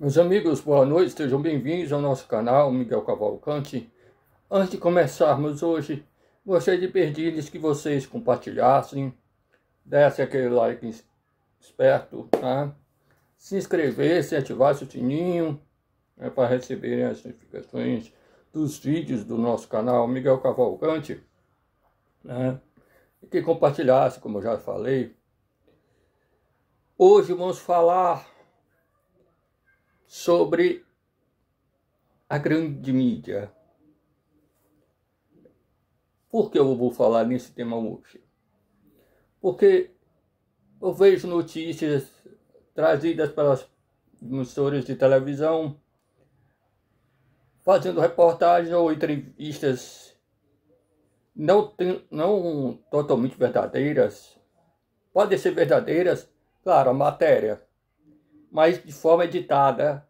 Meus amigos, boa noite, sejam bem-vindos ao nosso canal Miguel Cavalcante. Antes de começarmos hoje, gostaria de pedir-lhes que vocês compartilhassem, dessem aquele like esperto, tá? Se inscrevessem, ativassem o sininho, né, para receberem as notificações dos vídeos do nosso canal Miguel Cavalcante, né? E que compartilhassem, como eu já falei. Hoje vamos falar sobre a grande mídia. Por que eu vou falar nesse tema hoje? Porque eu vejo notícias trazidas pelas emissoras de televisão, fazendo reportagens ou entrevistas não totalmente verdadeiras. Podem ser verdadeiras, claro, a matéria, mas de forma editada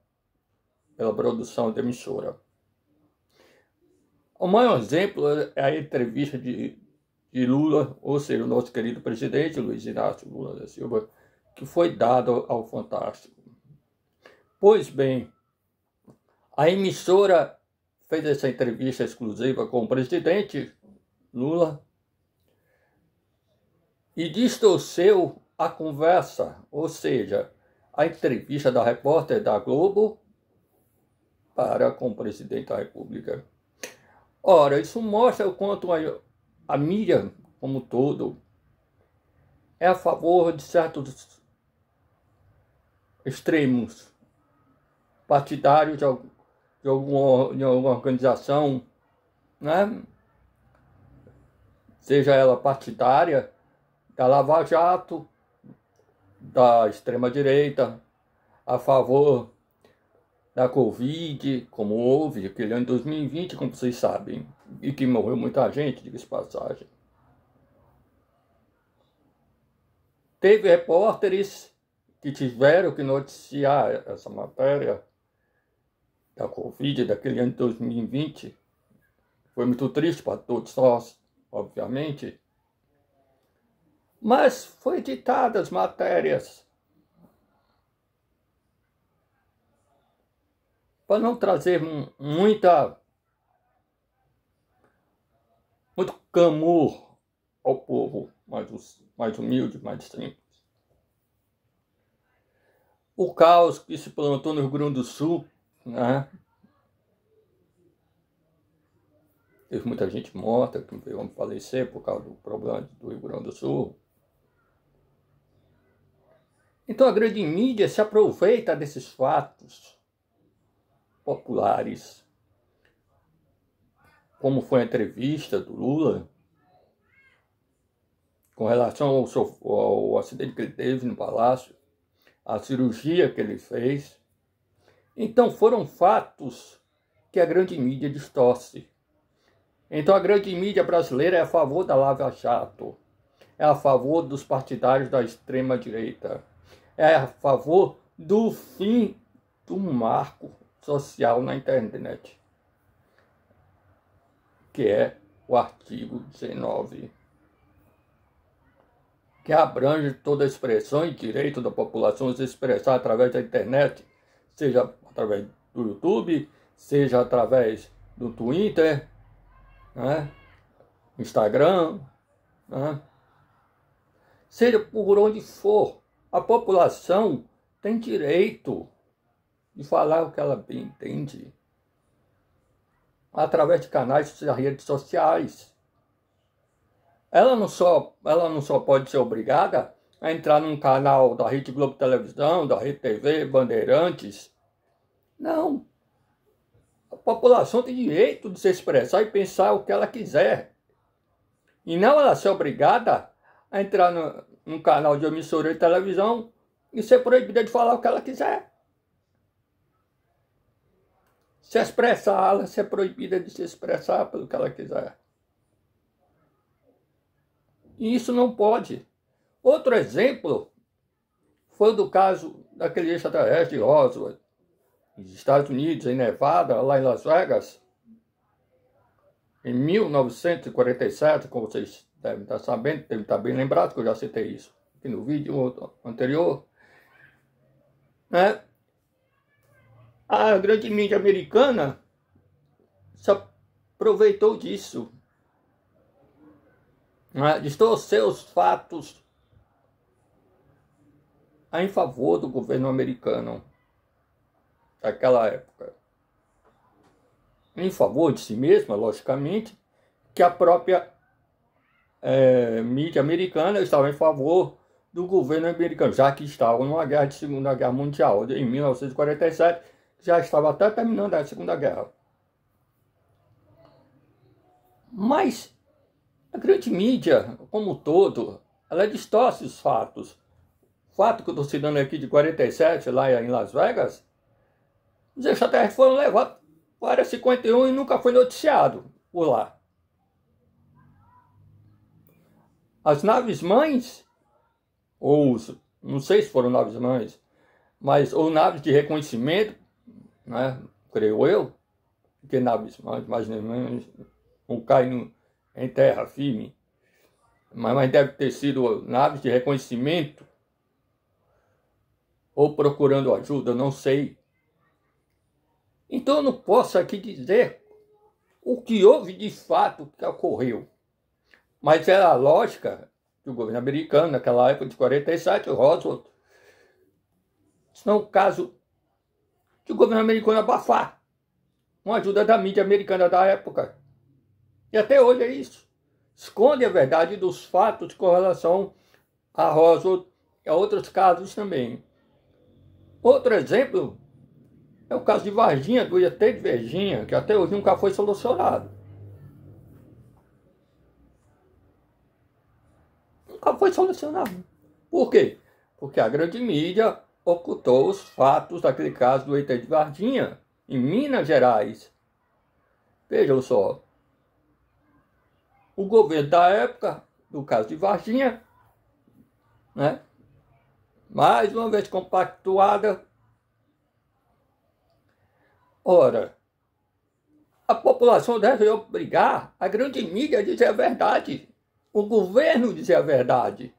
pela produção da emissora. O maior exemplo é a entrevista de Lula, ou seja, o nosso querido presidente Luiz Inácio Lula da Silva, que foi dado ao Fantástico. Pois bem, a emissora fez essa entrevista exclusiva com o presidente Lula e distorceu a conversa, ou seja, a entrevista da repórter da Globo para com o presidente da República. Ora, isso mostra o quanto a mídia, como um todo, é a favor de certos extremos partidários de alguma organização, né? Seja ela partidária, da Lava Jato, da extrema-direita, a favor da Covid, como houve aquele ano de 2020, como vocês sabem, e que morreu muita gente, diga-se de passagem. Teve repórteres que tiveram que noticiar essa matéria da Covid daquele ano de 2020. Foi muito triste para todos nós, obviamente. Mas foi editadas matérias para não trazer muito clamor ao povo mais humilde, mais simples. O caos que se plantou no Rio Grande do Sul, né? Teve muita gente morta que veio a falecer por causa do problema do Rio Grande do Sul. Então a grande mídia se aproveita desses fatos populares, como foi a entrevista do Lula, com relação ao acidente que ele teve no Palácio, a cirurgia que ele fez. Então foram fatos que a grande mídia distorce. Então a grande mídia brasileira é a favor da Lava Jato, é a favor dos partidários da extrema-direita, é a favor do fim do marco social na internet, que é o artigo 19, que abrange toda a expressão e direito da população se expressar através da internet, seja através do YouTube, seja através do Twitter, né? Instagram, né? Seja por onde for, a população tem direito de falar o que ela bem entende através de canais de redes sociais. Ela não só pode ser obrigada a entrar num canal da Rede Globo Televisão, da Rede TV, Bandeirantes. Não. A população tem direito de se expressar e pensar o que ela quiser. E não ela ser obrigada a entrar num canal de emissora de televisão e ser proibida de falar o que ela quiser. Se expressar, ela ser proibida de se expressar pelo que ela quiser. E isso não pode. Outro exemplo foi o do caso daquele extraterrestre de Roswell, nos Estados Unidos, em Nevada, lá em Las Vegas, em 1947, como vocês devem estar sabendo, devem estar bem lembrados, que eu já citei isso aqui no vídeo anterior, né? a grande mídia americana se aproveitou disso, né? Distorceu os fatos em favor do governo americano daquela época. Em favor de si mesma, logicamente, que a própria mídia americana estava em favor do governo americano, já que estavam numa guerra de Segunda Guerra Mundial. Em 1947, já estava até terminando a Segunda Guerra. Mas a grande mídia, como um todo, ela distorce os fatos. O fato que eu estou citando aqui de 47, lá em Las Vegas, os extraterrestres foram levados para a Área 51 e nunca foi noticiado por lá. As naves-mães, ou não sei se foram naves-mães, mas ou naves de reconhecimento, né, creio eu, porque naves-mães, não caem em terra firme, mas deve ter sido naves de reconhecimento, ou procurando ajuda, não sei. Então eu não posso aqui dizer o que houve de fato que ocorreu. Mas era a lógica do governo americano, naquela época de 47, o Roosevelt, senão o caso de o governo americano abafar, com a ajuda da mídia americana da época. E até hoje é isso. Esconde a verdade dos fatos com relação a Roosevelt e a outros casos também. Outro exemplo é o caso de Varginha, do ET de Varginha, que até hoje nunca foi solucionado. Nunca foi solucionado. Por quê? Porque a grande mídia ocultou os fatos daquele caso do ET de Varginha, em Minas Gerais. Vejam só. O governo da época, do caso de Varginha, né, mais uma vez compactuada. Ora, a população deve obrigar a grande mídia a dizer a verdade. O governo dizer a verdade.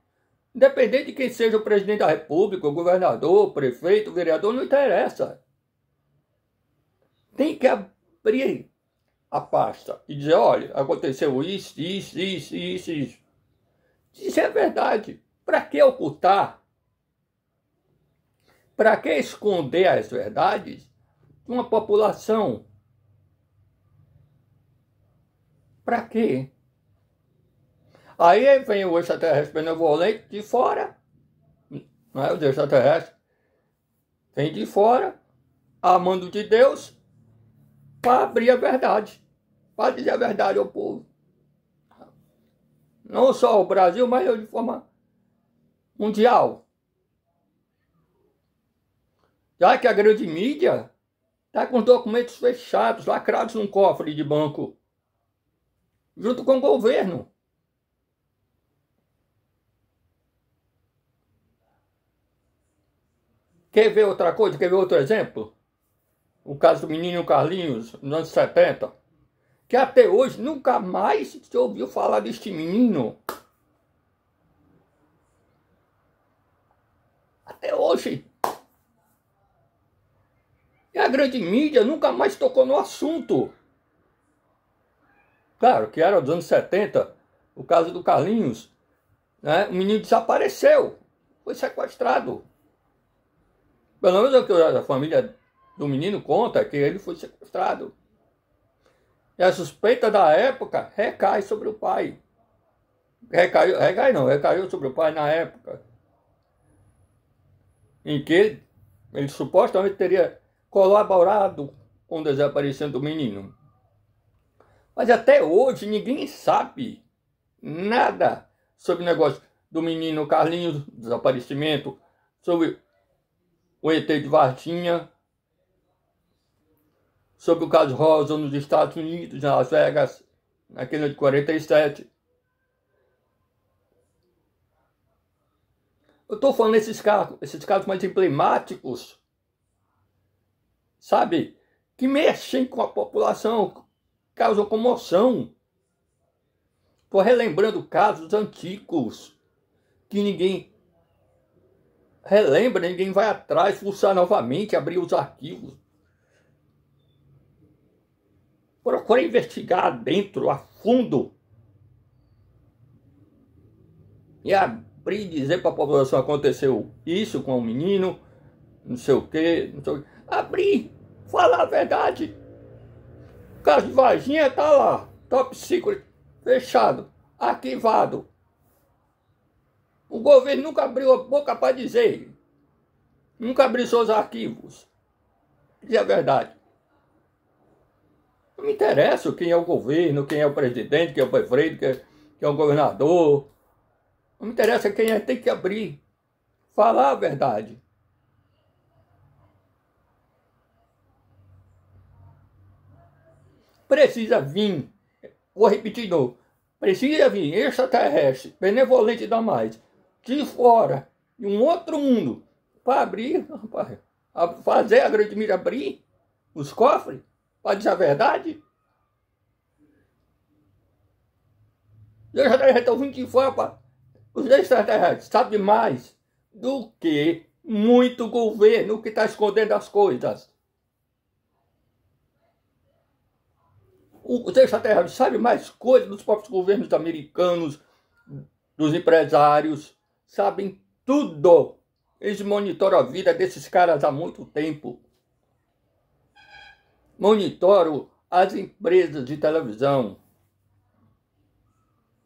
Independente de quem seja o presidente da república, o governador, o prefeito, o vereador, não interessa. Tem que abrir a pasta e dizer, olha, aconteceu isso. Dizer a verdade. Para que ocultar? Para que esconder as verdades de uma população? Para quê? Aí vem o extraterrestre benevolente de fora, não é? O extraterrestre vem de fora, a mando de Deus, para abrir a verdade, para dizer a verdade ao povo. Não só ao Brasil, mas de forma mundial. Já que a grande mídia está com documentos fechados, lacrados num cofre de banco, junto com o governo. Quer ver outra coisa? Quer ver outro exemplo? O caso do menino Carlinhos, nos anos 70, que até hoje nunca mais se ouviu falar deste menino. Até hoje. E a grande mídia nunca mais tocou no assunto. Claro que era dos anos 70, o caso do Carlinhos, né? O menino desapareceu, foi sequestrado. Pelo menos é o que a família do menino conta, que ele foi sequestrado. E a suspeita da época recai sobre o pai. Recaiu sobre o pai na época. Em que ele supostamente teria colaborado com o desaparecimento do menino. Mas até hoje ninguém sabe nada sobre o negócio do menino Carlinhos, desaparecimento, sobre o ET de Varginha, sobre o caso Rosa nos Estados Unidos, em Las Vegas, naquele ano de 47. Eu estou falando esses casos mais emblemáticos, sabe, que mexem com a população, causam comoção. Estou relembrando casos antigos que ninguém relembra, ninguém vai atrás, fuçar novamente, abrir os arquivos. Procura investigar dentro, a fundo. E abrir e dizer para a população: aconteceu isso com o menino, não sei o quê, não sei o quê. Abrir, falar a verdade. O caso de Varginha tá lá, top secret, fechado, arquivado. O governo nunca abriu a boca para dizer, nunca abriu seus arquivos. Dizer a verdade. Não me interessa quem é o governo, quem é o presidente, quem é o prefeito, quem é o governador. Não me interessa quem é, tem que abrir, falar a verdade. Precisa vir, vou repetir de novo, precisa vir extraterrestre, benevolente da mais, de fora, de um outro mundo, para abrir, rapaz, fazer a grande mídia abrir os cofres, para dizer a verdade. Os extraterrestres estão vindo de fora, pá. Os extraterrestres sabem mais do que muito governo que está escondendo as coisas. Os extraterrestres sabem mais coisas dos próprios governos americanos, dos empresários, sabem tudo. Eles monitoram a vida desses caras há muito tempo. Monitoram as empresas de televisão.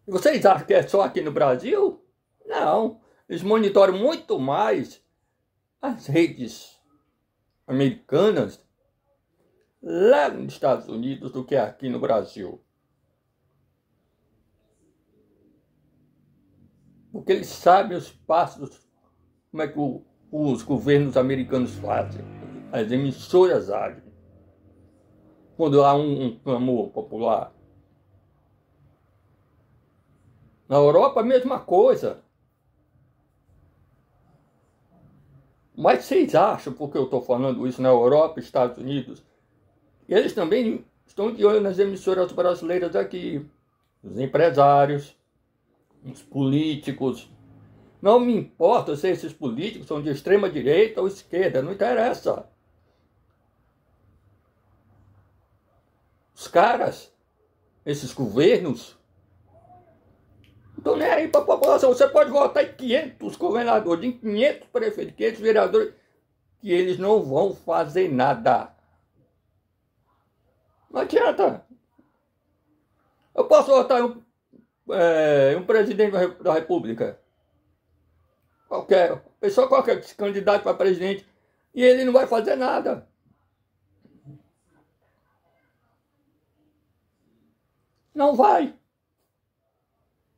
E vocês acham que é só aqui no Brasil? Não. Eles monitoram muito mais as redes americanas lá nos Estados Unidos do que aqui no Brasil. Porque eles sabem os passos, como é que os governos americanos fazem, as emissoras agem. Quando há um clamor popular. Na Europa, a mesma coisa. Mas vocês acham, porque eu estou falando isso na Europa, Estados Unidos, eles também estão de olho nas emissoras brasileiras aqui. Os empresários, os políticos. Não me importa se esses políticos são de extrema direita ou esquerda, não interessa. Os caras, esses governos, não estão nem aí para a população. Você pode votar em 500 governadores, em 500 prefeitos, 500 vereadores, que eles não vão fazer nada. Não adianta. Eu posso votar em um presidente da República. Qualquer pessoa, qualquer candidato para presidente, e ele não vai fazer nada. Não vai.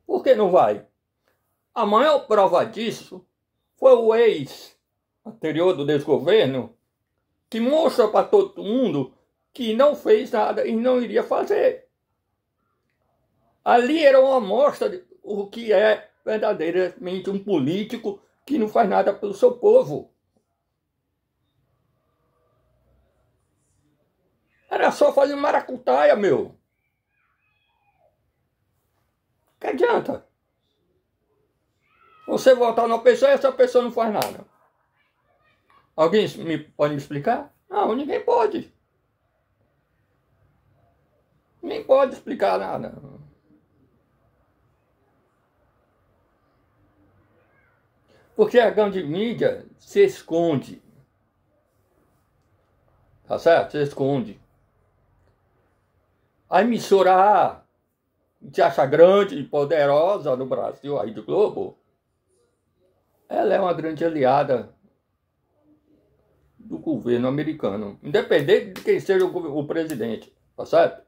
Por que não vai? A maior prova disso foi o ex-anterior do desgoverno, que mostra para todo mundo que não fez nada e não iria fazer. Ali era uma amostra de o que é verdadeiramente um político que não faz nada pelo seu povo. Era só fazer maracutaia, meu. Que adianta? Você votar numa pessoa e essa pessoa não faz nada. Alguém pode me explicar? Não, ninguém pode. Nem pode explicar nada. Porque a grande mídia se esconde. Tá certo? Se esconde. A emissora se acha grande e poderosa no Brasil, aí do Globo, ela é uma grande aliada do governo americano, independente de quem seja o presidente, tá certo?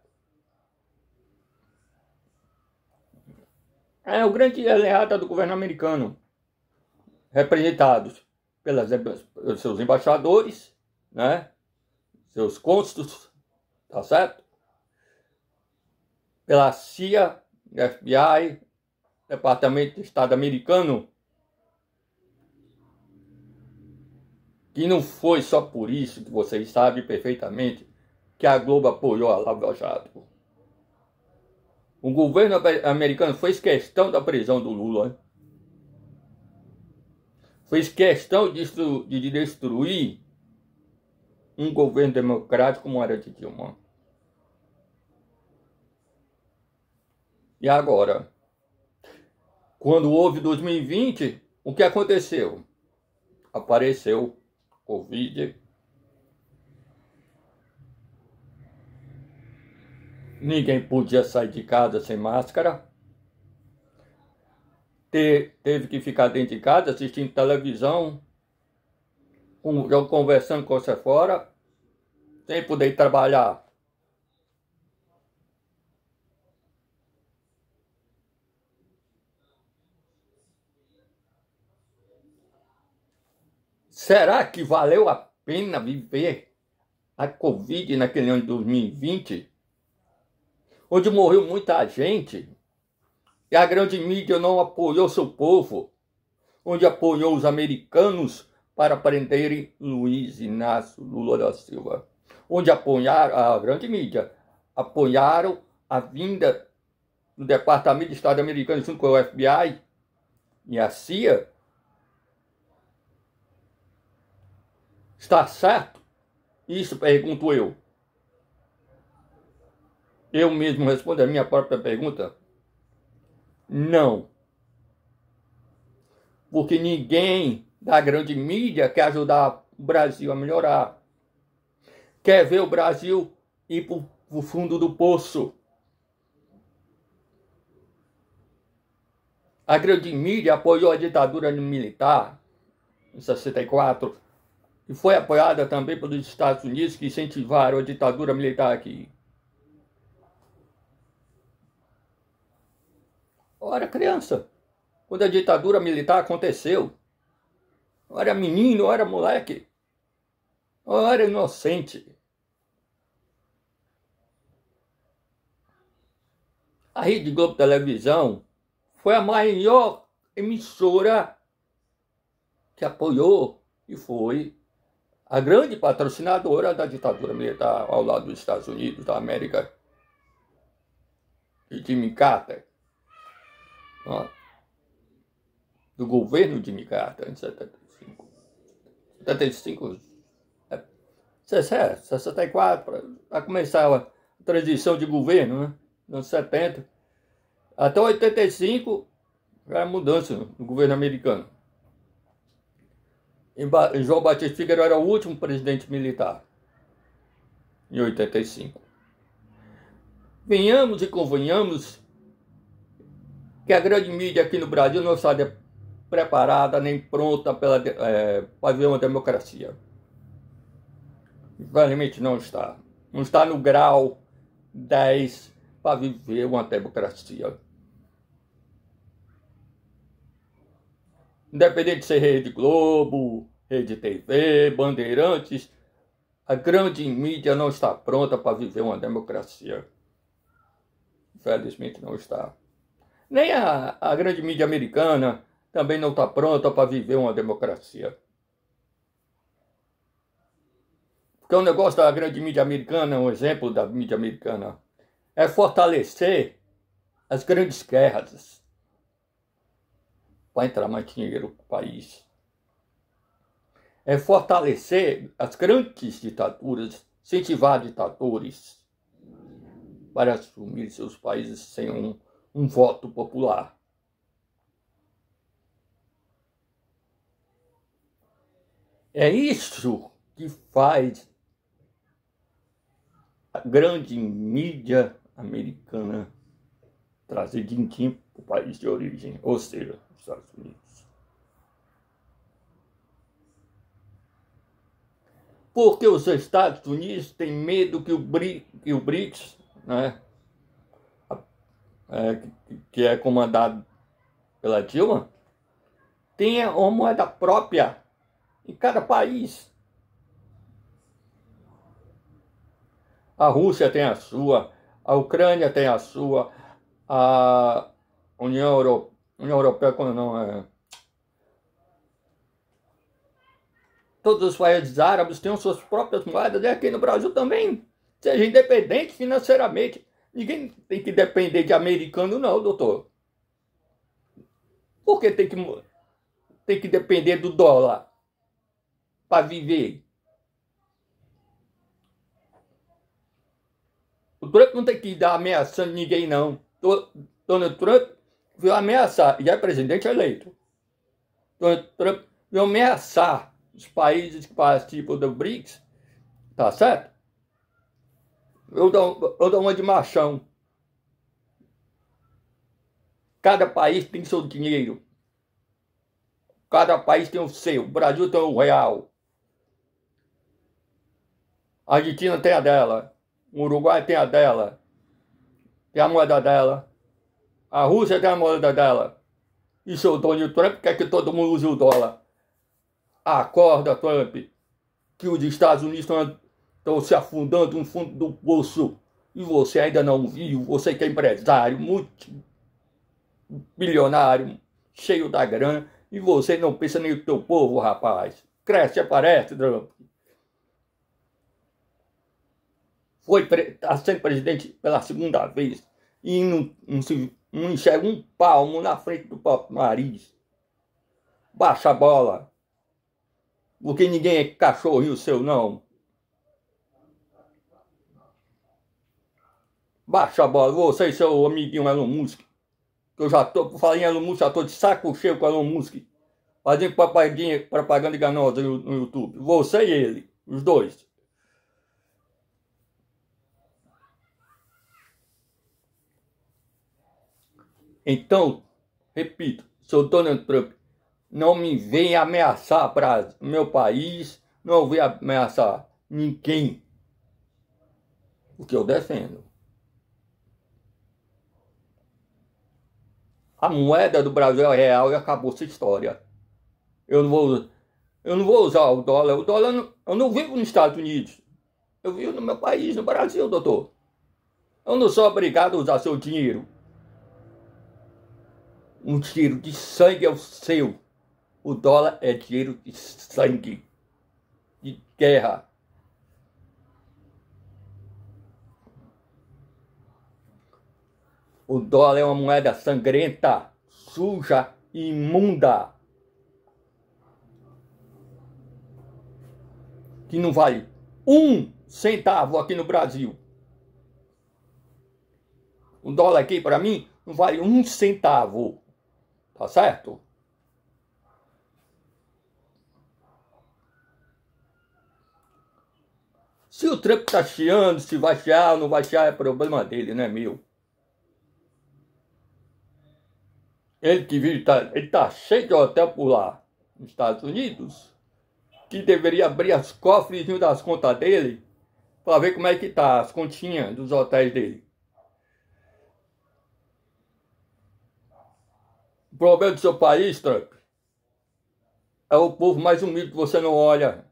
É o grande aliada do governo americano, representados pelos seus embaixadores, né? Seus cônsules, tá certo? Pela CIA, FBI, Departamento de Estado americano, que não foi só por isso que vocês sabem perfeitamente que a Globo apoiou a Lava Jato. O governo americano fez questão da prisão do Lula. Fez questão de destruir um governo democrático como era de Dilma. E agora, quando houve 2020, o que aconteceu? Apareceu Covid, ninguém podia sair de casa sem máscara, teve que ficar dentro de casa assistindo televisão, conversando com você fora, sem poder trabalhar. Será que valeu a pena viver a Covid naquele ano de 2020, onde morreu muita gente e a grande mídia não apoiou seu povo, onde apoiou os americanos para prenderem Luiz Inácio Lula da Silva, onde apoiaram a grande mídia, apoiaram a vinda do Departamento de Estado americano junto com o FBI e a CIA? Está certo? Isso pergunto eu. Eu mesmo respondo a minha própria pergunta. Não. Porque ninguém da grande mídia quer ajudar o Brasil a melhorar. Quer ver o Brasil ir para o fundo do poço. A grande mídia apoiou a ditadura militar em 64 e foi apoiada também pelos Estados Unidos, que incentivaram a ditadura militar aqui. Ora, criança, quando a ditadura militar aconteceu, eu era menino, eu era moleque, eu era inocente. A Rede Globo Televisão foi a maior emissora que apoiou e foi a grande patrocinadora da ditadura militar ao lado dos Estados Unidos da América e Jimmy Carter, do governo Jimmy Carter em 75. 75, 64, para começar a transição de governo, né? Nos anos 70. Até 85, era mudança no governo americano. E João Batista Figueiredo era o último presidente militar, em 85. Venhamos e convenhamos que a grande mídia aqui no Brasil não está preparada nem pronta para viver uma democracia. Infelizmente não está. Não está no grau 10 para viver uma democracia. Independente de ser Rede Globo, Rede TV, Bandeirantes, a grande mídia não está pronta para viver uma democracia. Infelizmente não está. Nem a grande mídia americana também não está pronta para viver uma democracia. Porque o negócio da grande mídia americana, um exemplo da mídia americana, é fortalecer as grandes guerras para entrar mais dinheiro para o país. É fortalecer as grandes ditaduras, incentivar ditadores para assumir seus países sem um voto popular. É isso que faz a grande mídia americana trazer din-din para o país de origem, ou seja, os Estados Unidos. Porque os Estados Unidos têm medo que o BRICS, né, que é comandado pela Dilma, tenha uma moeda própria em cada país. A Rússia tem a sua, a Ucrânia tem a sua, a União Europeia, quando não é... Todos os países árabes têm suas próprias moedas, e aqui no Brasil também. Seja independente financeiramente. Ninguém tem que depender de americano, não, doutor. Por que tem que depender do dólar para viver? O Trump não tem que dar ameaçando ninguém, não. Donald Trump veio ameaçar, e é presidente eleito. Donald Trump veio ameaçar os países que participam do BRICS, tá certo? Eu dou uma de machão. Cada país tem seu dinheiro. Cada país tem o seu. O Brasil tem o real. A Argentina tem a dela. O Uruguai tem a dela. Tem a moeda dela. A Rússia tem a moeda dela. E seu Donald Trump quer que todo mundo use o dólar. Acorda, Trump, que os Estados Unidos estão se afundando no fundo do poço. E você ainda não viu. Você que é empresário, multibilionário, cheio da grana. E você não pensa nem no teu povo, rapaz. Cresce e aparece, Trump. Está sendo presidente pela segunda vez e não enxerga um palmo na frente do próprio nariz. Baixa a bola. Porque ninguém é cachorrinho seu, não. Baixa a bola. Você e seu amiguinho Elon Musk. Eu já tô, por falar em Elon Musk, já tô de saco cheio com Elon Musk. Fazendo propaganda enganosa no YouTube. Você e ele, os dois. Então, repito, seu Donald Trump, não me venha ameaçar para meu país, não venha ameaçar ninguém. O que eu defendo. A moeda do Brasil é real e acabou essa história. Eu não vou usar o dólar. O dólar, eu não vivo nos Estados Unidos. Eu vivo no meu país, no Brasil, doutor. Eu não sou obrigado a usar seu dinheiro. Um dinheiro de sangue é o seu. O dólar é dinheiro de sangue, de guerra. O dólar é uma moeda sangrenta, suja e imunda. Que não vale 1 centavo aqui no Brasil. O dólar aqui, para mim, não vale 1 centavo. Tá certo? Se o Trump tá chiando, se vai chiar ou não vai chiar, é problema dele, não é meu. Ele que vive, ele tá cheio de hotel por lá, nos Estados Unidos, que deveria abrir as cofres das contas dele para ver como é que tá as continhas dos hotéis dele. O problema do seu país, Trump, é o povo mais humilde que você não olha.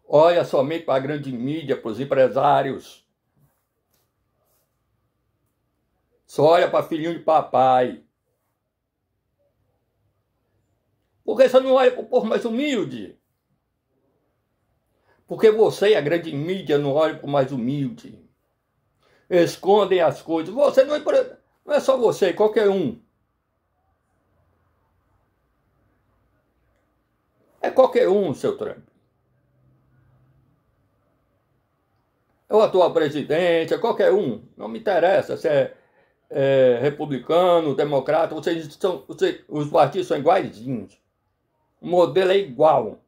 Olha somente para a grande mídia, para os empresários. Só olha para filhinho de papai. Por que você não olha para o povo mais humilde? Porque você e a grande mídia não olham para o mais humilde. Escondem as coisas. Você não é só você, qualquer um. É qualquer um, seu Trump. É o atual presidente, é qualquer um. Não me interessa se é republicano, democrata. Os partidos são iguaizinhos. O modelo é igual.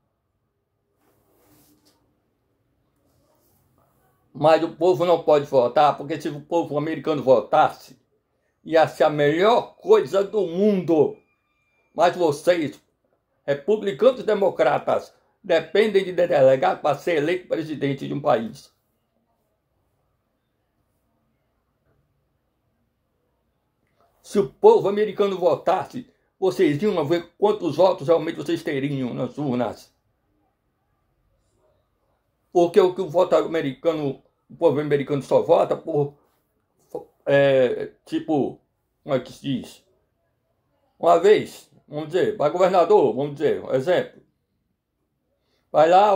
Mas o povo não pode votar, porque se o povo americano votasse, ia ser a melhor coisa do mundo. Mas vocês, republicanos e democratas, dependem de delegado para ser eleito presidente de um país. Se o povo americano votasse, vocês iam ver quantos votos realmente vocês teriam nas urnas. Porque o voto americano, o povo americano só vota por, tipo, como é que se diz? Uma vez, vamos dizer, para governador, vamos dizer, um exemplo. Vai lá,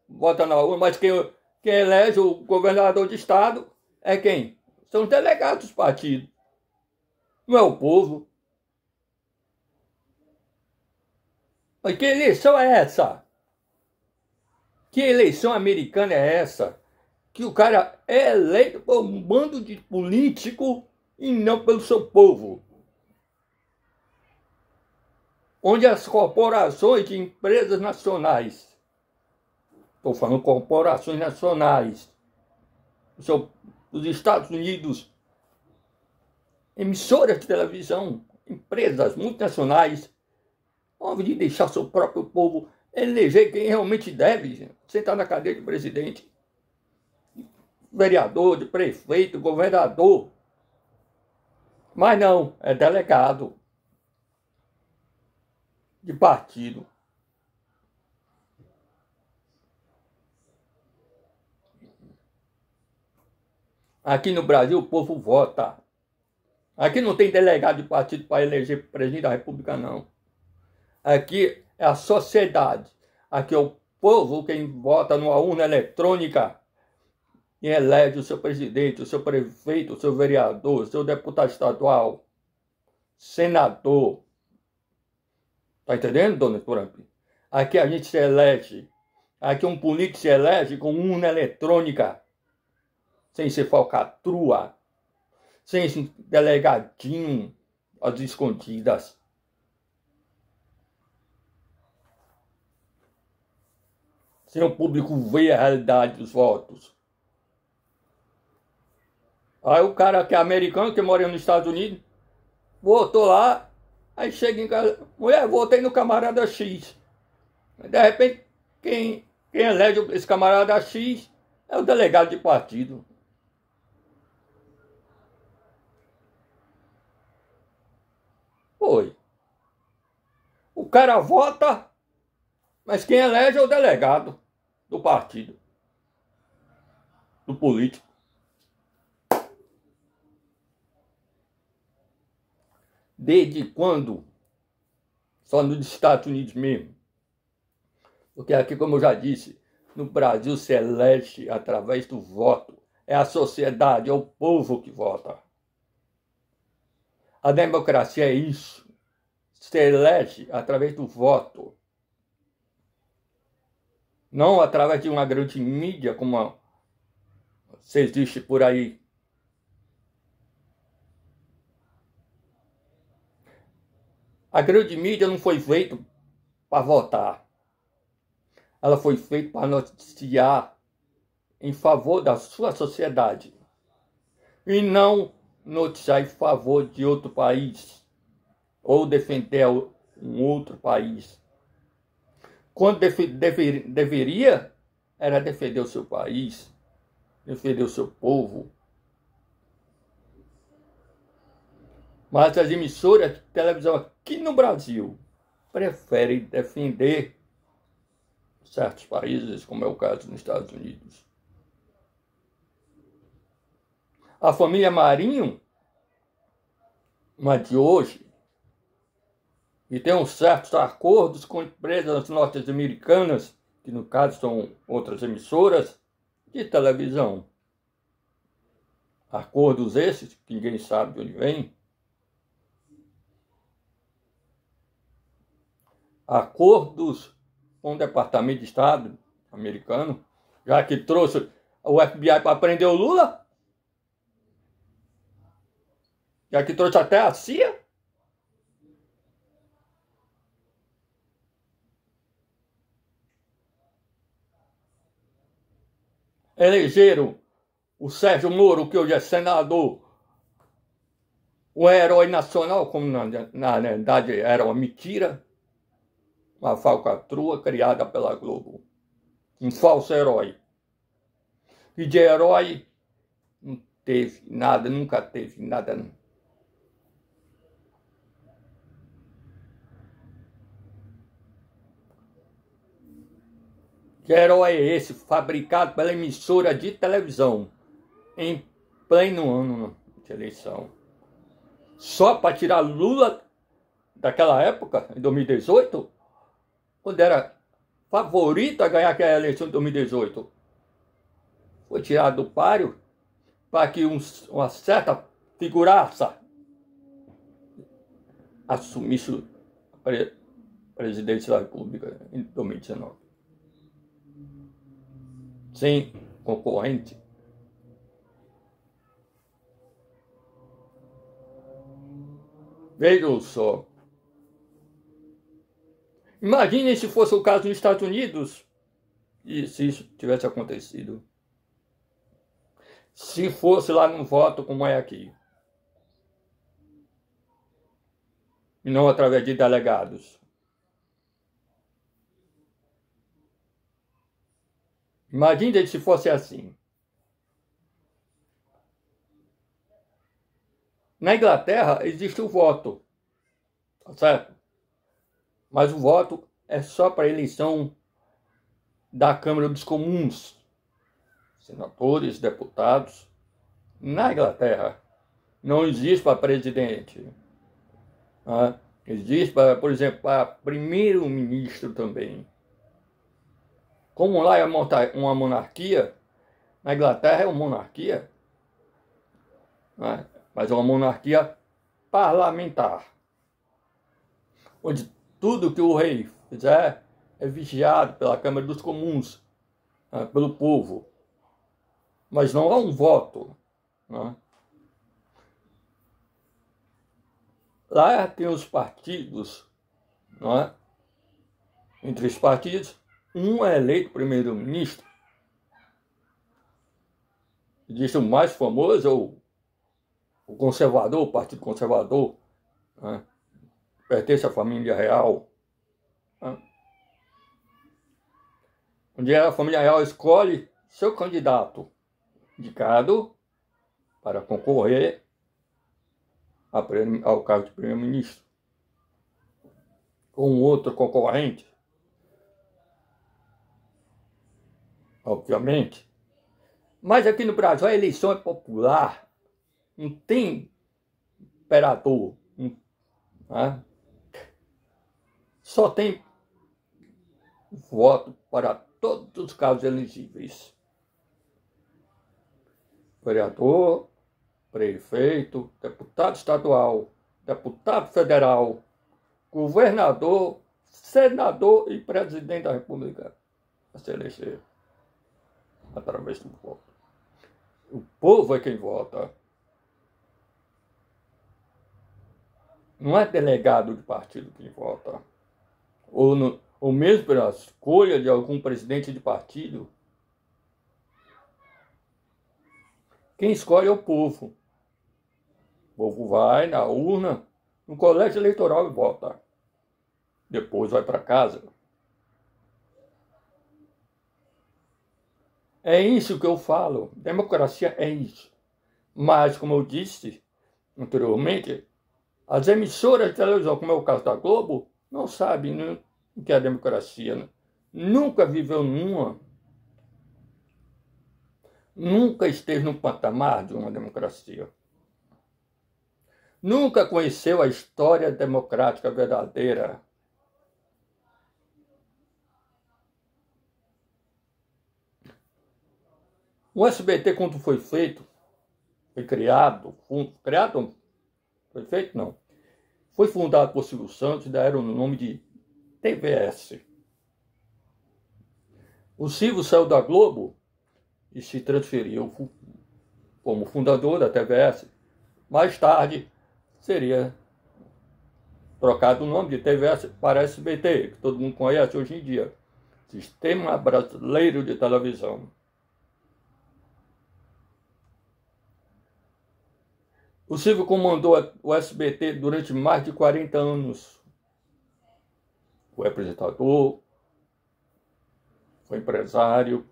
vota na urna, mas quem elege o governador de estado é quem? São os delegados dos partidos. Não é o povo. Mas que eleição é essa? Que eleição americana é essa? Que o cara é eleito por um bando de político e não pelo seu povo. Onde as corporações de empresas nacionais, estou falando corporações nacionais, dos Estados Unidos, emissoras de televisão, empresas multinacionais, ao invés de deixar seu próprio povo eleger quem realmente deve sentar na cadeira de presidente, vereador, de prefeito, governador. Mas não, é delegado de partido. Aqui no Brasil o povo vota. Aqui não tem delegado de partido para eleger presidente da República, não. Aqui é a sociedade. Aqui é o povo quem vota numa urna eletrônica e elege o seu presidente, o seu prefeito, o seu vereador, o seu deputado estadual, senador. Tá entendendo, Donald Trump? Aqui a gente se elege. Aqui um político se elege com urna eletrônica, sem ser falcatrua, sem ser delegadinho às escondidas. Sem o público ver a realidade dos votos. Aí o cara que é americano, que mora nos Estados Unidos, votou lá, aí chega em casa, mulher, votei no camarada X. De repente, quem elege esse camarada X é o delegado de partido. Foi. O cara vota, mas quem elege é o delegado do partido, do político. Desde quando? Só nos Estados Unidos mesmo. Porque aqui, como eu já disse, no Brasil se elege através do voto. É a sociedade, é o povo que vota. A democracia é isso. Se elege através do voto. Não através de uma grande mídia como se existe por aí. A grande mídia não foi feita para votar. Ela foi feita para noticiar em favor da sua sociedade. E não noticiar em favor de outro país. Ou defender um outro país. Quando deveria, era defender o seu país, defender o seu povo. Mas as emissoras de televisão aqui no Brasil preferem defender certos países, como é o caso dos Estados Unidos. A família Marinho, uma de hoje, e tem uns certos acordos com empresas norte-americanas, que no caso são outras emissoras de televisão. Acordos esses, que ninguém sabe de onde vem. Acordos com o Departamento de Estado americano, já que trouxe o FBI para prender o Lula, já que trouxe até a CIA. Elegeram o Sérgio Moro, que hoje é senador, um herói nacional, como na verdade era uma mentira, uma falcatrua criada pela Globo. Um falso herói. E de herói não teve nada, nunca teve nada. Que herói é esse, fabricado pela emissora de televisão, em pleno ano de eleição? Só para tirar Lula daquela época, em 2018, quando era favorito a ganhar aquela eleição de 2018. Foi tirado do páreo para que uma certa figuraça assumisse a presidência da República em 2019. Sem concorrente. Vejam só. Imaginem se fosse o caso nos Estados Unidos, e se isso tivesse acontecido. Se fosse lá no voto como é aqui. E não através de delegados. Imagine se fosse assim. Na Inglaterra existe o voto, tá certo? Mas o voto é só para a eleição da Câmara dos Comuns, senadores, deputados. Na Inglaterra não existe para presidente. Tá? Existe, por exemplo, para primeiro-ministro também. Como lá é uma monarquia, na Inglaterra é uma monarquia, né? Mas é uma monarquia parlamentar, onde tudo que o rei fizer é vigiado pela Câmara dos Comuns, né? Pelo povo, mas não há um voto, né? Lá tem os partidos, né? Entre os partidos, um é eleito primeiro-ministro. Existe o mais famoso, o conservador, o Partido Conservador, né? Pertence à família real, né? Onde a família real escolhe seu candidato indicado para concorrer ao cargo de primeiro-ministro, com outro concorrente, obviamente. Mas aqui no Brasil a eleição é popular, não tem imperador, né? Só tem voto para todos os cargos elegíveis. Vereador, prefeito, deputado estadual, deputado federal, governador, senador e presidente da República a se eleger através do voto. O povo é quem vota. Não é delegado de partido quem vota. Ou mesmo pela escolha de algum presidente de partido. Quem escolhe é o povo. O povo vai na urna, no colégio eleitoral e vota. Depois vai para casa. É isso que eu falo. Democracia é isso. Mas, como eu disse anteriormente, as emissoras de televisão, como é o caso da Globo, não sabem o que é democracia. Nunca viveu numa. Nunca esteve no patamar de uma democracia. Nunca conheceu a história democrática verdadeira. O SBT, quando foi feito, foi criado, foi feito não, foi fundado por Silvio Santos e deram o nome de TVS. O Silvio saiu da Globo e se transferiu como fundador da TVS. Mais tarde seria trocado o nome de TVS para SBT, que todo mundo conhece hoje em dia, Sistema Brasileiro de Televisão. O Silvio comandou o SBT durante mais de 40 anos. Foi apresentador, foi empresário.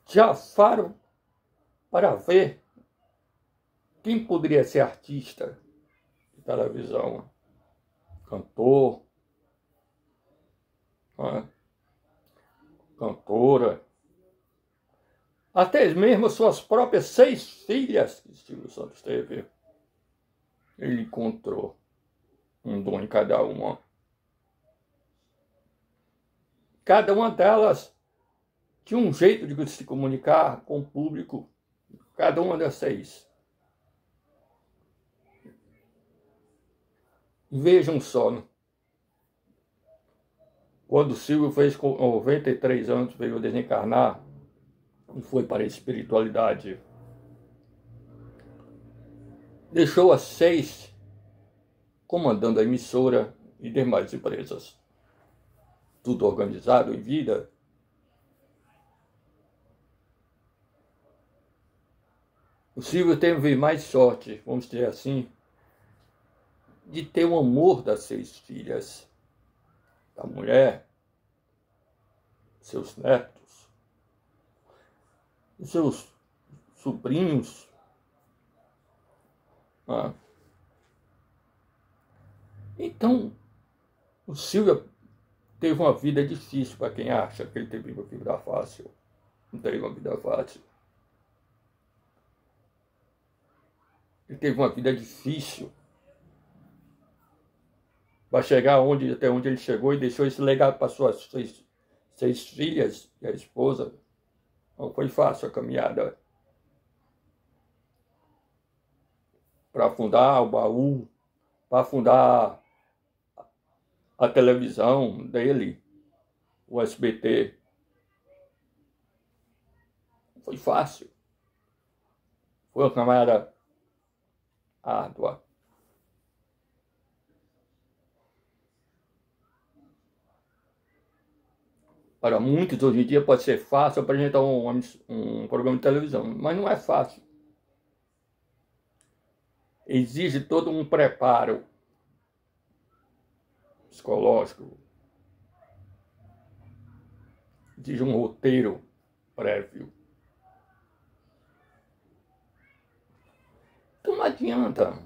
Já faram para ver quem poderia ser artista de televisão, cantor, né? Cantora. Até mesmo suas próprias 6 filhas que Silvio Santos teve, ele encontrou um dom em cada uma. Cada uma delas tinha um jeito de se comunicar com o público, cada uma das 6. Vejam só, quando o Silvio fez com 93 anos, veio desencarnar, e foi para a espiritualidade. deixou as 6 comandando a emissora e demais empresas. Tudo organizado em vida. O Silvio teve mais sorte, vamos dizer assim, de ter o amor das 6 filhas, da mulher, seus netos, seus sobrinhos. Então, o Silvio teve uma vida difícil para quem acha que ele teve uma vida fácil. Não teve uma vida fácil. Ele teve uma vida difícil para chegar até onde ele chegou e deixou esse legado para suas 6 filhas e a esposa. Não foi fácil a caminhada para fundar o Baú, para fundar a televisão dele, o SBT. Não foi fácil. Foi uma caminhada árdua. Para muitos, hoje em dia, pode ser fácil apresentar um programa de televisão, mas não é fácil. Exige todo um preparo psicológico, exige um roteiro prévio. Então não adianta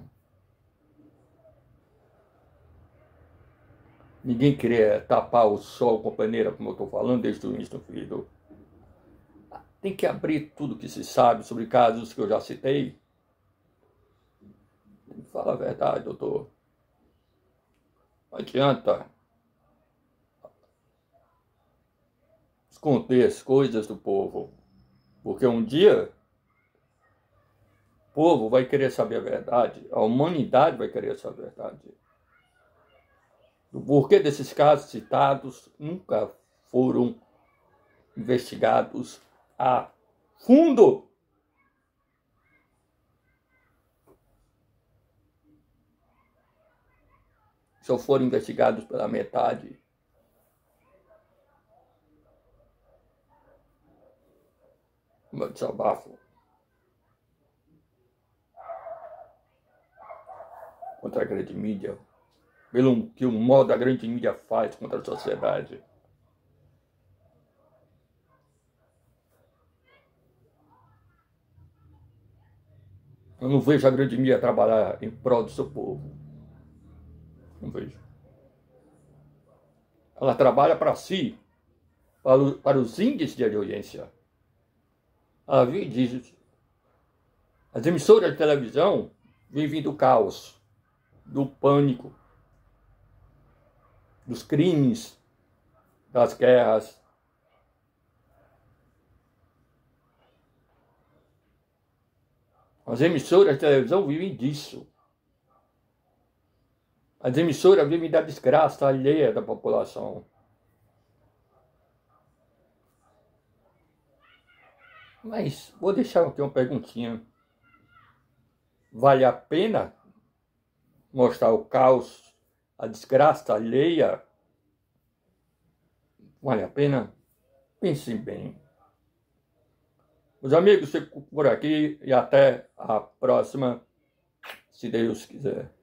ninguém querer tapar o sol com a peneira, como eu estou falando desde o início do vídeo. Tem que abrir tudo que se sabe sobre casos que eu já citei. Fala a verdade, doutor. Não adianta esconder as coisas do povo, porque um dia o povo vai querer saber a verdade, a humanidade vai querer saber a verdade. O porquê desses casos citados nunca foram investigados a fundo. Só foram investigados pela metade. Meu desabafo contra a grande mídia, pelo que o modo a grande mídia faz contra a sociedade. Eu não vejo a grande mídia trabalhar em prol do seu povo. Não vejo. Ela trabalha para si, para os índices de audiência. Ela diz, as emissoras de televisão vivem do caos, do pânico, dos crimes, das guerras. As emissoras de televisão vivem disso. As emissoras vivem da desgraça alheia da população. Mas vou deixar aqui uma perguntinha. Vale a pena mostrar o caos, a desgraça alheia? Vale a pena? Pensem bem. Meus amigos, fico por aqui e até a próxima, se Deus quiser.